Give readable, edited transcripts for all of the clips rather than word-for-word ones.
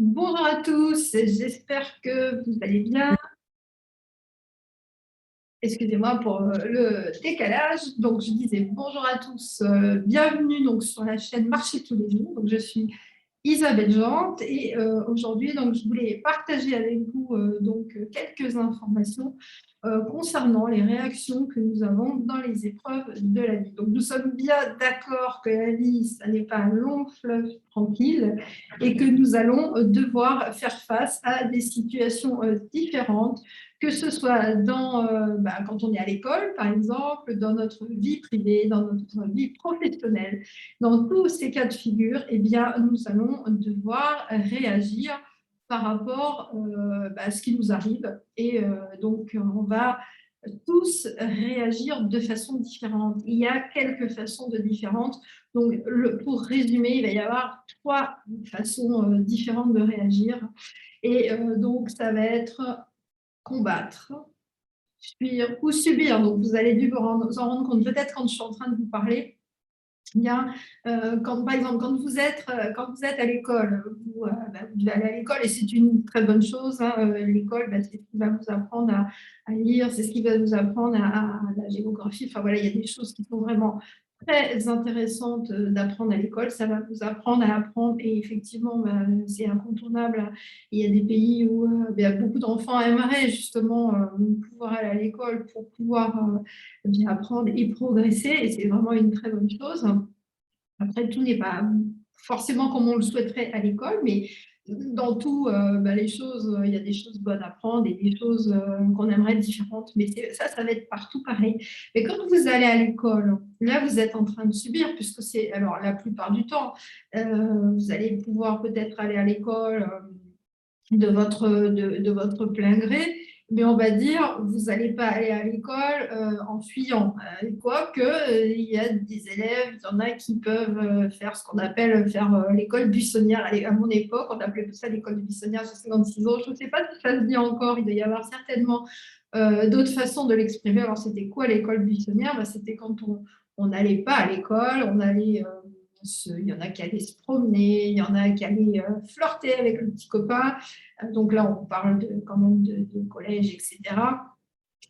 Bonjour à tous, j'espère que vous allez bien. Excusez-moi pour le décalage. Donc, je disais bonjour à tous, bienvenue donc, sur la chaîne Marché tous les jours. Donc, je suis Isabelle Jante et aujourd'hui, donc, je voulais partager avec vous quelques informations concernant les réactions que nous avons dans les épreuves de la vie. Donc, nous sommes bien d'accord que la vie, ça n'est pas un long fleuve tranquille et que nous allons devoir faire face à des situations différentes, que ce soit quand on est à l'école, par exemple, dans notre vie privée, dans notre vie professionnelle. Dans tous ces cas de figure, eh bien, nous allons devoir réagir par rapport à ce qui nous arrive. Et on va tous réagir de façon différente. Il y a quelques façons de différentes. Donc, pour résumer, il va y avoir trois façons différentes de réagir. Et ça va être combattre, fuir ou subir. Donc, vous allez dû vous en rendre compte peut-être quand je suis en train de vous parler. Bien, par exemple, quand vous êtes à l'école, vous devez aller à l'école et c'est une très bonne chose, hein. L'école, c'est ce qui va vous apprendre à lire, c'est ce qui va vous apprendre à la géographie. Enfin voilà, il y a des choses qui sont vraiment très intéressantes d'apprendre à l'école. Ça va vous apprendre à apprendre et effectivement, c'est incontournable. Il y a des pays où beaucoup d'enfants aimeraient justement pouvoir aller à l'école pour pouvoir bien apprendre et progresser et c'est vraiment une très bonne chose. Après, tout n'est pas forcément comme on le souhaiterait à l'école, mais dans tout, les choses, il y a des choses bonnes à prendre et des choses qu'on aimerait différentes. Mais ça va être partout pareil. Mais quand vous allez à l'école, là, vous êtes en train de subir, puisque c'est, alors la plupart du temps, vous allez pouvoir peut-être aller à l'école de votre plein gré, mais on va dire, vous n'allez pas aller à l'école en fuyant. Quoique, il y a des élèves, il y en a qui peuvent faire ce qu'on appelle faire l'école buissonnière. À mon époque, on appelait ça l'école buissonnière, j'ai 56 ans. Je ne sais pas si ça se dit encore, il doit y avoir certainement d'autres façons de l'exprimer. Alors, c'était quoi l'école buissonnière? C'était quand on n'allait pas à l'école, on allait il y en a qui allaient se promener, il y en a qui allaient flirter avec le petit copain. Donc là, on parle quand même de collège, etc.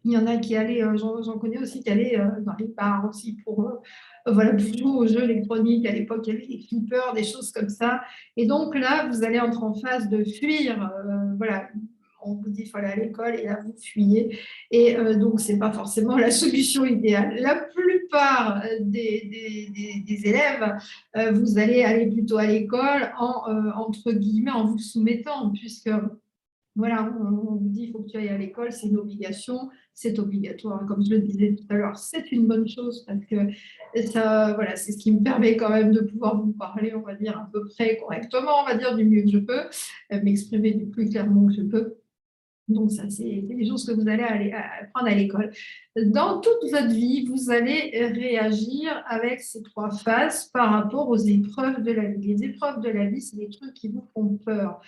Il y en a qui allaient, j'en connais aussi, qui allaient dans les bars aussi pour jouer aux jeux électroniques. À l'époque, il y avait des flippers, des choses comme ça. Et donc là, vous allez entrer en phase de fuir. Voilà, on vous dit qu'il faut aller à l'école et là, vous fuyez. Et donc, ce n'est pas forcément la solution idéale. La plupart des élèves, vous allez aller plutôt à l'école entre guillemets, en vous soumettant, puisque voilà, on vous dit il faut que tu ailles à l'école, c'est une obligation, c'est obligatoire. Comme je le disais tout à l'heure, c'est une bonne chose parce que ça, voilà, c'est ce qui me permet quand même de pouvoir vous parler, on va dire, à peu près correctement, on va dire, du mieux que je peux, m'exprimer du plus clairement que je peux. Donc, ça, c'est des choses que vous allez apprendre à l'école. Dans toute votre vie, vous allez réagir avec ces trois phases par rapport aux épreuves de la vie. Les épreuves de la vie, c'est des trucs qui vous font peur.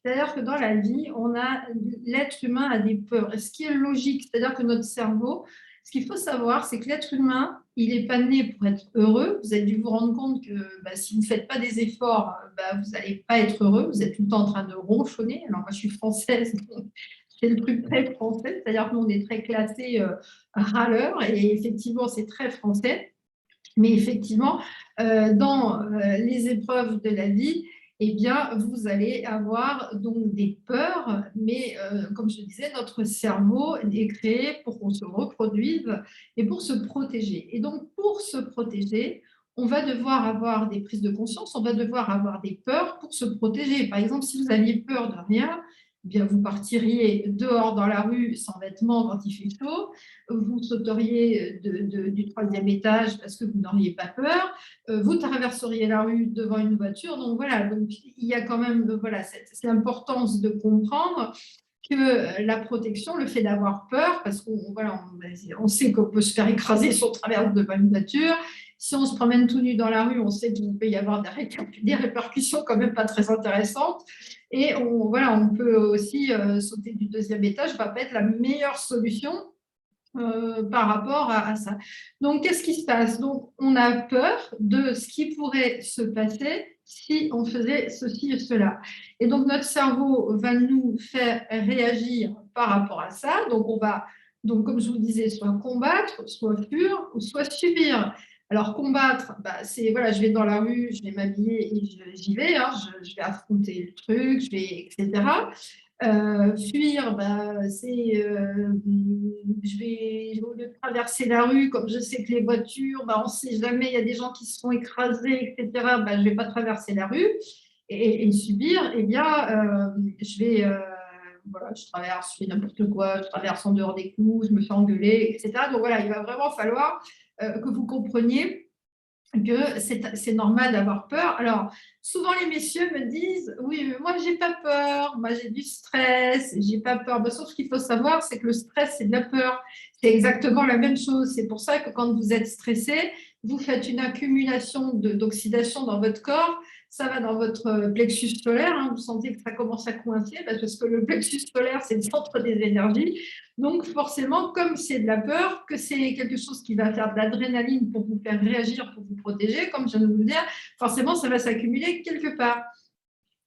C'est-à-dire que dans la vie, l'être humain a des peurs. Et ce qui est logique, c'est-à-dire que notre cerveau, ce qu'il faut savoir, c'est que l'être humain, il n'est pas né pour être heureux. Vous avez dû vous rendre compte que si vous ne faites pas des efforts, vous n'allez pas être heureux. Vous êtes tout le temps en train de ronchonner. Alors moi, je suis française, donc c'est le plus près français, c'est-à-dire que nous, on est très classé râleur, et effectivement, c'est très français. Mais effectivement, dans les épreuves de la vie, eh bien, vous allez avoir donc des peurs, mais comme je disais, notre cerveau est créé pour qu'on se reproduise et pour se protéger. Et donc, pour se protéger, on va devoir avoir des prises de conscience, on va devoir avoir des peurs pour se protéger. Par exemple, si vous aviez peur de rien, eh bien, vous partiriez dehors dans la rue sans vêtements quand il fait chaud, vous sauteriez du troisième étage parce que vous n'auriez pas peur, vous traverseriez la rue devant une voiture. Donc voilà, donc, il y a quand même voilà, cette importance de comprendre que la protection, le fait d'avoir peur, parce qu'on voilà, on sait qu'on peut se faire écraser si on traverse devant une voiture. Si on se promène tout nu dans la rue, on sait qu'il peut y avoir des répercussions quand même pas très intéressantes. Et on peut aussi sauter du deuxième étage, ça va pas être la meilleure solution par rapport à ça. Donc, qu'est-ce qui se passe? Donc, on a peur de ce qui pourrait se passer si on faisait ceci et cela. Et donc, notre cerveau va nous faire réagir par rapport à ça. Donc, on va, donc, comme je vous disais, soit combattre, soit fuir, ou soit subir. Alors, combattre, bah, c'est, voilà, je vais dans la rue, je vais m'habiller et j'y vais, hein, je vais affronter le truc, je vais, etc. Fuir, bah, c'est, je vais, au lieu de traverser la rue, comme je sais que les voitures, bah, on ne sait jamais, il y a des gens qui se font écraser, etc. Bah, je ne vais pas traverser la rue et subir, eh bien, je vais, voilà, je traverse, je fais n'importe quoi, je traverse en dehors des clous, je me fais engueuler, etc. Donc voilà, il va vraiment falloir que vous compreniez que c'est normal d'avoir peur. Alors, souvent les messieurs me disent, oui, mais moi, j'ai pas peur, moi, j'ai du stress, j'ai pas peur. Ben, sauf ce qu'il faut savoir, c'est que le stress, c'est de la peur. C'est exactement la même chose. C'est pour ça que quand vous êtes stressé, vous faites une accumulation d'oxydation dans votre corps. Ça va dans votre plexus solaire. Hein, vous sentez que ça commence à coincer parce que le plexus solaire, c'est le centre des énergies. Donc, forcément, comme c'est de la peur, que c'est quelque chose qui va faire de l'adrénaline pour vous faire réagir, pour vous protéger, comme je viens de vous le dire, forcément, ça va s'accumuler quelque part.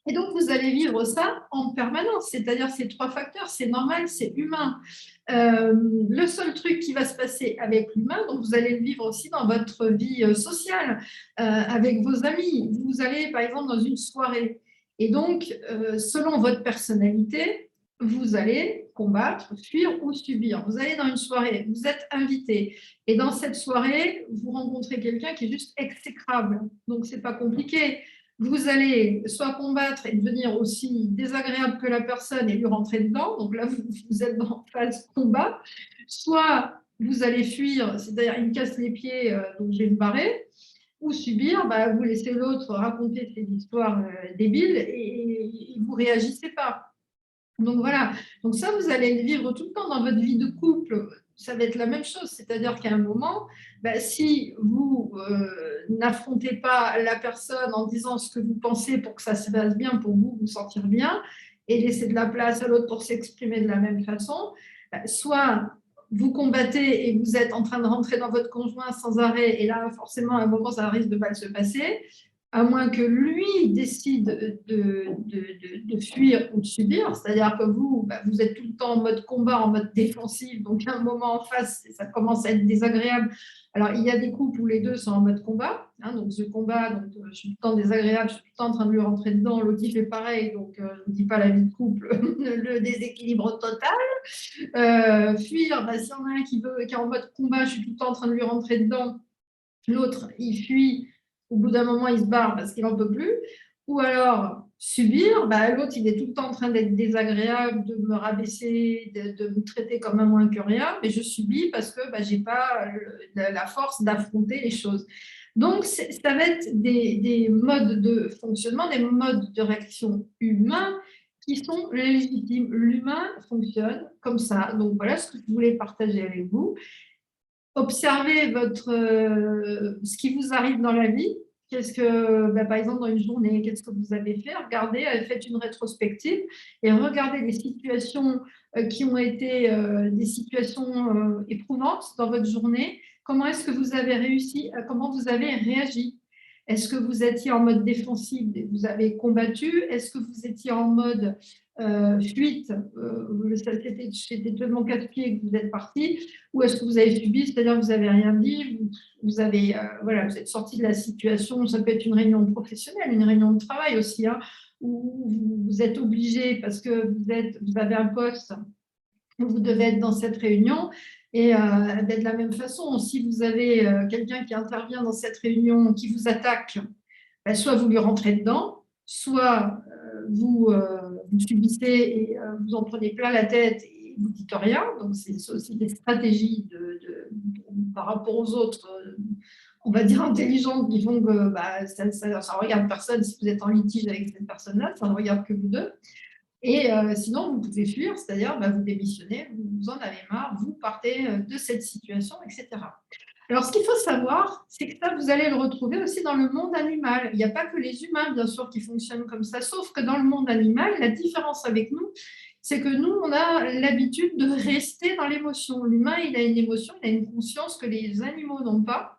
Et donc, vous allez vivre ça en permanence, c'est-à-dire ces trois facteurs, c'est normal, c'est humain. Le seul truc qui va se passer avec l'humain, donc vous allez le vivre aussi dans votre vie sociale, avec vos amis. Vous allez, par exemple, dans une soirée. Et donc, selon votre personnalité, vous allez combattre, fuir ou subir. Vous allez dans une soirée, vous êtes invité. Et dans cette soirée, vous rencontrez quelqu'un qui est juste exécrable. Donc, ce n'est pas compliqué. Vous allez soit combattre et devenir aussi désagréable que la personne et lui rentrer dedans, donc là vous êtes dans phase combat, soit vous allez fuir, c'est-à-dire il me casse les pieds, donc je vais me barrer, ou subir, bah, vous laissez l'autre raconter ses histoires débiles et vous ne réagissez pas. Donc voilà, donc ça, vous allez le vivre tout le temps dans votre vie de couple. Ça va être la même chose, c'est-à-dire qu'à un moment, bah, si vous n'affrontez pas la personne en disant ce que vous pensez pour que ça se passe bien, pour vous vous sentir bien, et laisser de la place à l'autre pour s'exprimer de la même façon, bah, soit vous combattez et vous êtes en train de rentrer dans votre conjoint sans arrêt, et là, forcément, à un moment, ça risque de mal se passer, à moins que lui décide de fuir ou de subir, c'est-à-dire que vous, bah, vous êtes tout le temps en mode combat, en mode défensif, donc à un moment en face, ça commence à être désagréable. Alors, il y a des couples où les deux sont en mode combat, hein, donc ce combat, donc, je suis tout le temps désagréable, je suis tout le temps en train de lui rentrer dedans, l'autre il fait pareil, donc je ne dis pas la vie de couple, le déséquilibre total. Fuir, bah, s'il y en a un qui est en mode combat, je suis tout le temps en train de lui rentrer dedans, l'autre il fuit, au bout d'un moment, il se barre parce qu'il n'en peut plus. Ou alors, subir, bah, l'autre, il est tout le temps en train d'être désagréable, de me rabaisser, de me traiter comme un moins que rien, mais je subis parce que bah, je n'ai pas la force d'affronter les choses. Donc, ça va être des modes de fonctionnement, des modes de réaction humains qui sont légitimes. L'humain fonctionne comme ça. Donc, voilà ce que je voulais partager avec vous. Observez ce qui vous arrive dans la vie. Qu'est-ce que, bah, par exemple, dans une journée, qu'est-ce que vous avez fait? Regardez, faites une rétrospective et regardez les situations qui ont été des situations éprouvantes dans votre journée. Comment est-ce que vous avez réussi? Comment vous avez réagi? Est-ce que vous étiez en mode défensif et vous avez combattu? Est-ce que vous étiez en mode fuite? C'était tellement casse-pied que vous êtes parti? Ou est-ce que vous avez subi, c'est-à-dire que vous n'avez rien dit, vous avez, voilà, vous êtes sorti de la situation, ça peut être une réunion professionnelle, une réunion de travail aussi, hein, où vous êtes obligé parce que vous avez un poste, où vous devez être dans cette réunion. Et de la même façon, si vous avez quelqu'un qui intervient dans cette réunion, qui vous attaque, ben, soit vous lui rentrez dedans, soit vous subissez et vous en prenez plein la tête et vous ne dites rien. Donc, c'est aussi des stratégies par rapport aux autres, on va dire intelligentes, qui font que bah, ça ne regarde personne. Si vous êtes en litige avec cette personne-là, ça ne regarde que vous deux. Et sinon, vous pouvez fuir, c'est-à-dire bah, vous démissionnez, vous en avez marre, vous partez de cette situation, etc. Alors, ce qu'il faut savoir, c'est que ça, vous allez le retrouver aussi dans le monde animal. Il n'y a pas que les humains, bien sûr, qui fonctionnent comme ça, sauf que dans le monde animal, la différence avec nous, c'est que nous, on a l'habitude de rester dans l'émotion. L'humain, il a une émotion, il a une conscience que les animaux n'ont pas.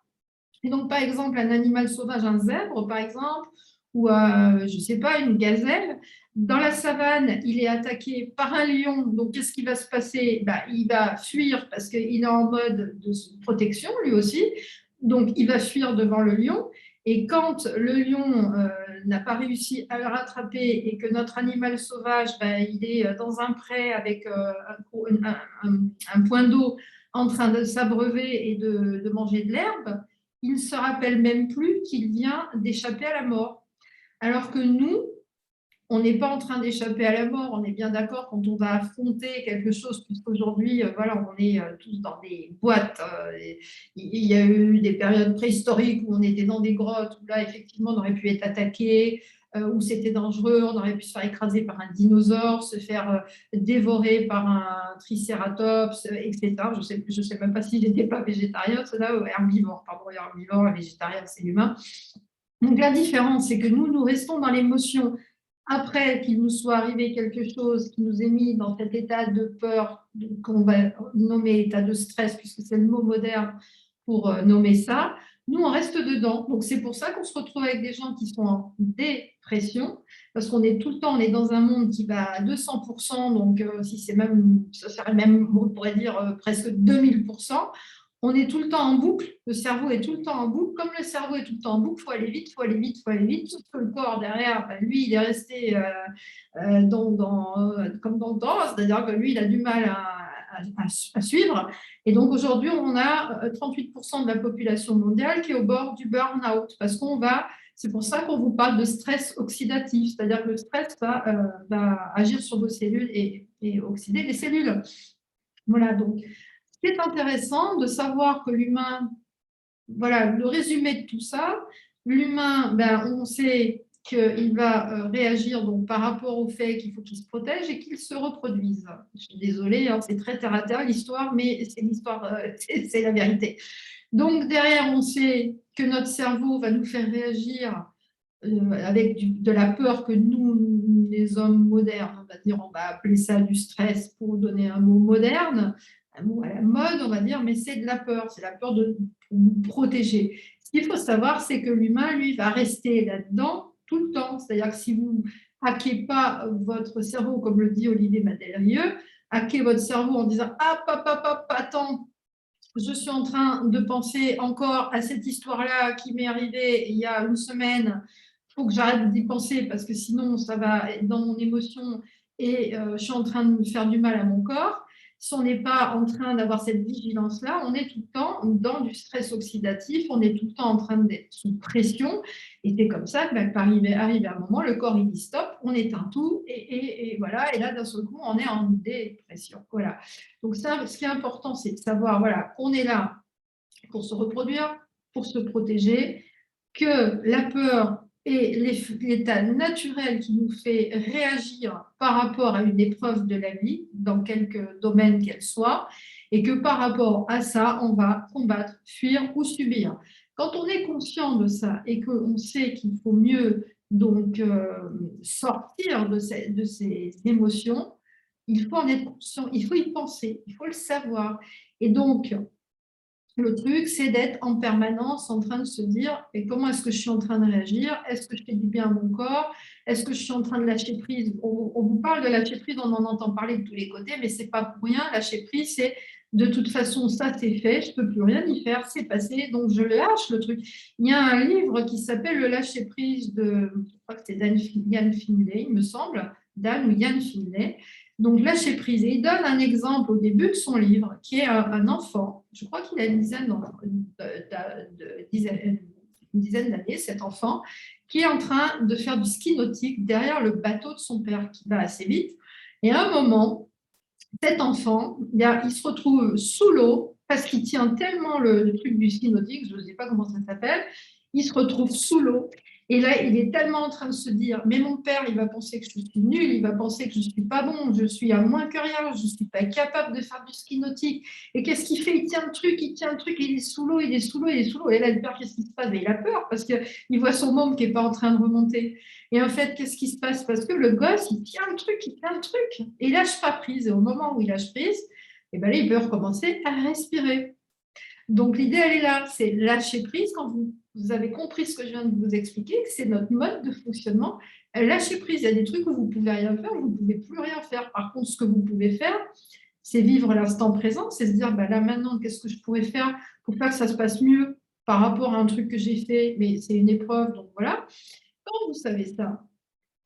Et donc, par exemple, un animal sauvage, un zèbre, par exemple, ou à, je ne sais pas, une gazelle. Dans la savane, il est attaqué par un lion. Donc, qu'est-ce qui va se passer? Bah, il va fuir parce qu'il est en mode de protection, lui aussi. Donc, il va fuir devant le lion. Et quand le lion n'a pas réussi à le rattraper et que notre animal sauvage, bah, il est dans un pré avec un point d'eau en train de s'abreuver et de manger de l'herbe, il ne se rappelle même plus qu'il vient d'échapper à la mort. Alors que nous, on n'est pas en train d'échapper à la mort, on est bien d'accord quand on va affronter quelque chose, puisqu'aujourd'hui, voilà, on est tous dans des boîtes. Il y a eu des périodes préhistoriques où on était dans des grottes, où là, effectivement, on aurait pu être attaqué, où c'était dangereux, on aurait pu se faire écraser par un dinosaure, se faire dévorer par un tricératops, etc. Je sais même pas s'il n'était pas végétarien, cela, herbivore, pardon, herbivore, végétarien, c'est l'humain. Donc la différence, c'est que nous restons dans l'émotion après qu'il nous soit arrivé quelque chose qui nous ait mis dans cet état de peur, qu'on va nommer état de stress, puisque c'est le mot moderne pour nommer ça, nous, on reste dedans. Donc, c'est pour ça qu'on se retrouve avec des gens qui sont en dépression, parce qu'on est tout le temps, on est dans un monde qui va à 200%, donc si c'est même, ça serait même, on pourrait dire presque 2000%. On est tout le temps en boucle, le cerveau est tout le temps en boucle. Comme le cerveau est tout le temps en boucle, il faut aller vite, il faut aller vite, il faut aller vite. Sauf que le corps derrière, ben, lui, il est resté comme dans le temps, c'est-à-dire que lui, il a du mal à suivre. Et donc aujourd'hui, on a 38% de la population mondiale qui est au bord du burn-out, parce qu'on va, c'est pour ça qu'on vous parle de stress oxydatif, c'est-à-dire que le stress va agir sur vos cellules et oxyder les cellules. Voilà, donc c'est intéressant de savoir que l'humain, voilà, le résumé de tout ça, l'humain, ben, on sait qu'il va réagir donc, par rapport au fait qu'il faut qu'il se protège et qu'il se reproduise. Je suis désolée, hein, c'est très terre à terre l'histoire, mais c'est l'histoire, c'est la vérité. Donc derrière, on sait que notre cerveau va nous faire réagir avec de la peur que nous, les hommes modernes, on va dire, on va appeler ça du stress pour donner un mot moderne, un mot à la mode, on va dire, mais c'est de la peur, c'est la peur de nous protéger. Ce qu'il faut savoir, c'est que l'humain, lui, va rester là-dedans tout le temps. C'est-à-dire que si vous hackez pas votre cerveau, comme le dit Olivier Madélrieux, hacker votre cerveau en disant ah, papa, attends, je suis en train de penser encore à cette histoire-là qui m'est arrivée il y a une semaine. Il faut que j'arrête d'y penser parce que sinon, ça va être dans mon émotion et je suis en train de me faire du mal à mon corps. Si on n'est pas en train d'avoir cette vigilance-là, on est tout le temps dans du stress oxydatif, on est tout le temps en train d'être sous pression. Et c'est comme ça que ben, arriver à un moment, le corps il dit stop, on éteint tout et voilà. Et là, d'un seul coup, on est en dépression. Voilà. Donc ça, ce qui est important, c'est de savoir voilà, qu'on est là pour se reproduire, pour se protéger, que la peur est l'état naturel qui nous fait réagir par rapport à une épreuve de la vie, dans quelque domaine qu'elle soit, et que par rapport à ça, on va combattre, fuir ou subir. Quand on est conscient de ça et qu'on sait qu'il faut mieux donc sortir de ces émotions, il faut en être conscient, il faut y penser, il faut le savoir. Et donc, le truc, c'est d'être en permanence en train de se dire et comment est-ce que je suis en train de réagir? Est-ce que je fais du bien à mon corps? Est-ce que je suis en train de lâcher prise? On vous parle de lâcher prise, on en entend parler de tous les côtés, mais c'est pas pour rien. Lâcher prise, c'est de toute façon, ça c'est fait, je peux plus rien y faire, c'est passé, donc je lâche le truc. Il y a un livre qui s'appelle Le lâcher prise de, je crois que c'est Yann Finlay, il me semble, Dan ou Yann Finlay. Donc, lâcher prise. Et il donne un exemple au début de son livre, qui est un enfant, je crois qu'il a une dizaine d'années, cet enfant, qui est en train de faire du ski nautique derrière le bateau de son père, qui va assez vite. Et à un moment, cet enfant, il se retrouve sous l'eau, parce qu'il tient tellement le truc du ski nautique, je ne sais pas comment ça s'appelle, il se retrouve sous l'eau. Et là, il est tellement en train de se dire, mais mon père, il va penser que je suis nul, il va penser que je ne suis pas bon, je suis à moins que rien, je ne suis pas capable de faire du ski nautique. Et qu'est-ce qu'il fait? Il tient le truc, il est sous l'eau, il est sous l'eau, il est sous l'eau. Et là, le père, qu'est-ce qui se passe? Il a peur parce qu'il voit son môme qui n'est pas en train de remonter. Et en fait, qu'est-ce qui se passe? Parce que le gosse, il tient le truc, et il lâche pas prise. Et au moment où il lâche prise, et il peut recommencer à respirer. Donc l'idée, elle est là, c'est lâcher prise quand vous vous avez compris ce que je viens de vous expliquer, que c'est notre mode de fonctionnement. Lâcher prise, il y a des trucs où vous ne pouvez rien faire, vous ne pouvez plus rien faire. Par contre, ce que vous pouvez faire, c'est vivre l'instant présent, c'est se dire, bah, là maintenant, qu'est-ce que je pourrais faire pour faire que ça se passe mieux par rapport à un truc que j'ai fait, mais c'est une épreuve, donc voilà. Quand vous savez ça,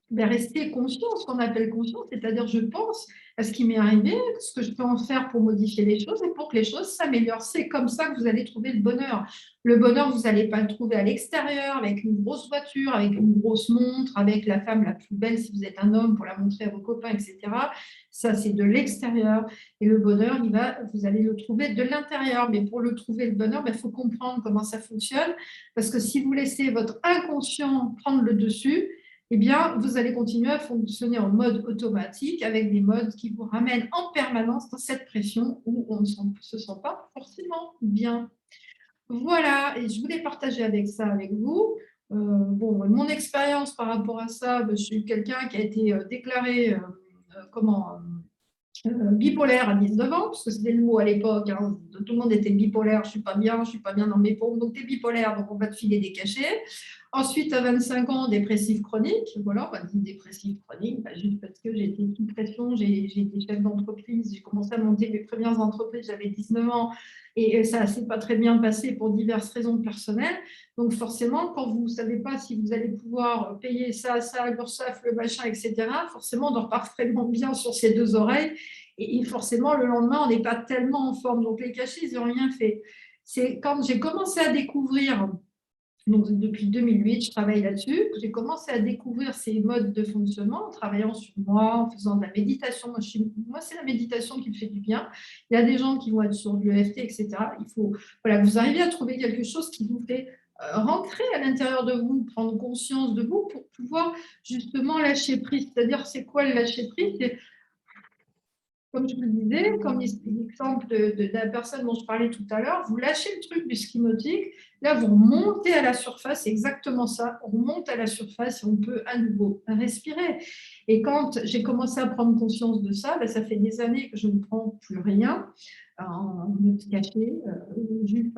ben, rester conscient, ce qu'on appelle conscient, c'est-à-dire je pense à ce qui m'est arrivé, ce que je peux en faire pour modifier les choses et pour que les choses s'améliorent. C'est comme ça que vous allez trouver le bonheur. Le bonheur, vous n'allez pas le trouver à l'extérieur, avec une grosse voiture, avec une grosse montre, avec la femme la plus belle si vous êtes un homme pour la montrer à vos copains, etc. Ça, c'est de l'extérieur. Et le bonheur, vous allez le trouver de l'intérieur. Mais pour le trouver, le bonheur, il faut comprendre comment ça fonctionne. Parce que si vous laissez votre inconscient prendre le dessus, eh bien, vous allez continuer à fonctionner en mode automatique avec des modes qui vous ramènent en permanence dans cette pression où on ne se sent pas forcément bien. Voilà, et je voulais partager avec ça avec vous. Bon, mon expérience par rapport à ça, je suis quelqu'un qui a été déclaré bipolaire à 19 ans, parce que c'était le mot à l'époque, hein, tout le monde était bipolaire, je ne suis pas bien dans mes pompes, donc tu es bipolaire, donc on va te filer des cachets. Ensuite, à 25 ans, dépressif chronique. Voilà, on va dire dépressif chronique, juste parce que j'étais sous pression, j'ai été chef d'entreprise, j'ai commencé à monter mes premières entreprises, j'avais 19 ans, et ça ne s'est pas très bien passé pour diverses raisons personnelles. Donc forcément, quand vous ne savez pas si vous allez pouvoir payer ça, l'URSSAF, le machin, etc., forcément, on dort pas vraiment bien sur ses deux oreilles. Et forcément, le lendemain, on n'est pas tellement en forme. Donc les cachets, ils n'ont rien fait. C'est quand j'ai commencé à découvrir, donc depuis 2008, je travaille là-dessus, j'ai commencé à découvrir ces modes de fonctionnement en travaillant sur moi, en faisant de la méditation. Moi, c'est la méditation qui me fait du bien. Il y a des gens qui vont être sur de l'EFT, etc. Il faut voilà, que vous arriviez à trouver quelque chose qui vous fait rentrer à l'intérieur de vous, prendre conscience de vous pour pouvoir justement lâcher prise. C'est-à-dire, c'est quoi le lâcher prise? Comme je vous le disais, comme l'exemple de la personne dont je parlais tout à l'heure, vous lâchez le truc du ski nautique, là vous remontez à la surface, c'est exactement ça, on remonte à la surface et on peut à nouveau respirer. Et quand j'ai commencé à prendre conscience de ça, ça fait des années que je ne prends plus rien en mode caché, juste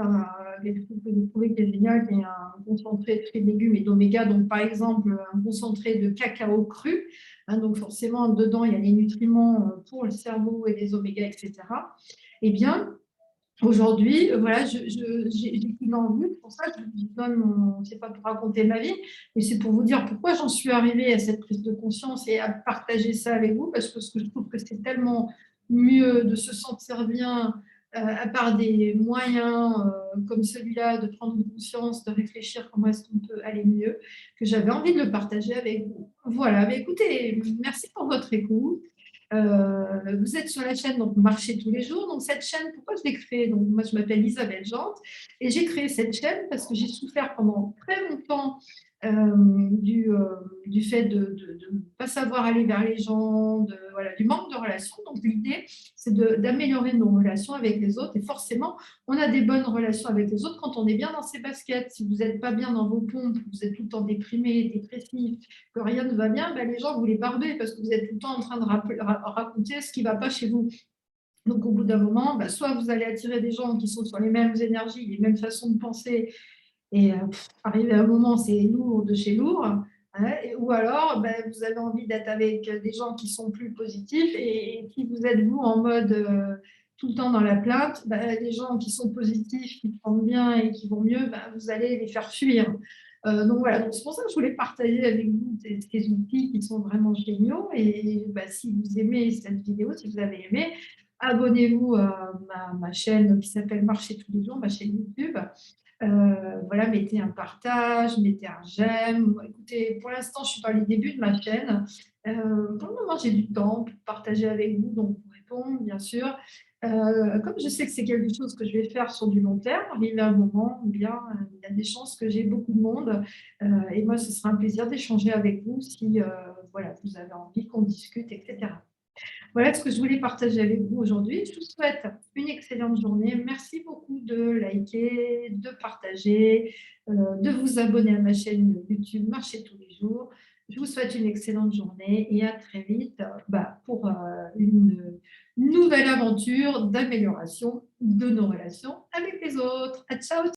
quelque chose que j'ai trouvé qui est génial, qui est un concentré de fruits et légumes et d'oméga, donc par exemple un concentré de cacao cru. Donc forcément, dedans, il y a les nutriments pour le cerveau et les oméga, etc. Eh bien, aujourd'hui, voilà, j'ai qu'une envie, c'est pour ça que je vous donne c'est pas pour raconter ma vie, mais c'est pour vous dire pourquoi j'en suis arrivée à cette prise de conscience et à partager ça avec vous, parce que je trouve que c'est tellement mieux de se sentir bien à part des moyens comme celui-là, de prendre conscience, de réfléchir comment est-ce qu'on peut aller mieux, que j'avais envie de le partager avec vous. Voilà, mais écoutez, merci pour votre écoute. Vous êtes sur la chaîne donc Marcher tous les jours. Donc cette chaîne, pourquoi je l'ai créée? Donc moi je m'appelle Isabelle Jante et j'ai créé cette chaîne parce que j'ai souffert pendant très longtemps du fait de ne pas savoir aller vers les gens, voilà, du manque de relations. Donc l'idée c'est d'améliorer nos relations avec les autres et forcément on a des bonnes relations avec les autres quand on est bien dans ses baskets. Si vous n'êtes pas bien dans vos pompes, vous êtes tout le temps déprimé, dépressif, que rien ne va bien, les gens vous les barbez parce que vous êtes tout le temps en train de raconter ce qui ne va pas chez vous. Donc au bout d'un moment, soit vous allez attirer des gens qui sont sur les mêmes énergies, les mêmes façons de penser, et arrivé à un moment, c'est lourd de chez lourd, hein, ou alors vous avez envie d'être avec des gens qui sont plus positifs, et si vous êtes vous en mode tout le temps dans la plainte, les gens qui sont positifs, qui prennent bien et qui vont mieux, vous allez les faire fuir. Donc voilà, donc c'est pour ça que je voulais partager avec vous ces outils qui sont vraiment géniaux. Et si vous aimez cette vidéo, si vous avez aimé, abonnez-vous à ma chaîne qui s'appelle Marcher tous les jours, ma chaîne YouTube. Voilà, mettez un partage, mettez un j'aime. Écoutez, pour l'instant, je suis dans les débuts de ma chaîne. Pour le moment, j'ai du temps pour partager avec vous, donc pour répondre, bien sûr. Comme je sais que c'est quelque chose que je vais faire sur du long terme, arrivé à un moment où bien, il y a des chances que j'ai beaucoup de monde. Et moi, ce sera un plaisir d'échanger avec vous si voilà, vous avez envie qu'on discute, etc. Voilà ce que je voulais partager avec vous aujourd'hui. Je vous souhaite une excellente journée. Merci beaucoup de liker, de partager, de vous abonner à ma chaîne YouTube Marcher tous les jours. Je vous souhaite une excellente journée et à très vite pour une nouvelle aventure d'amélioration de nos relations avec les autres. À ciao!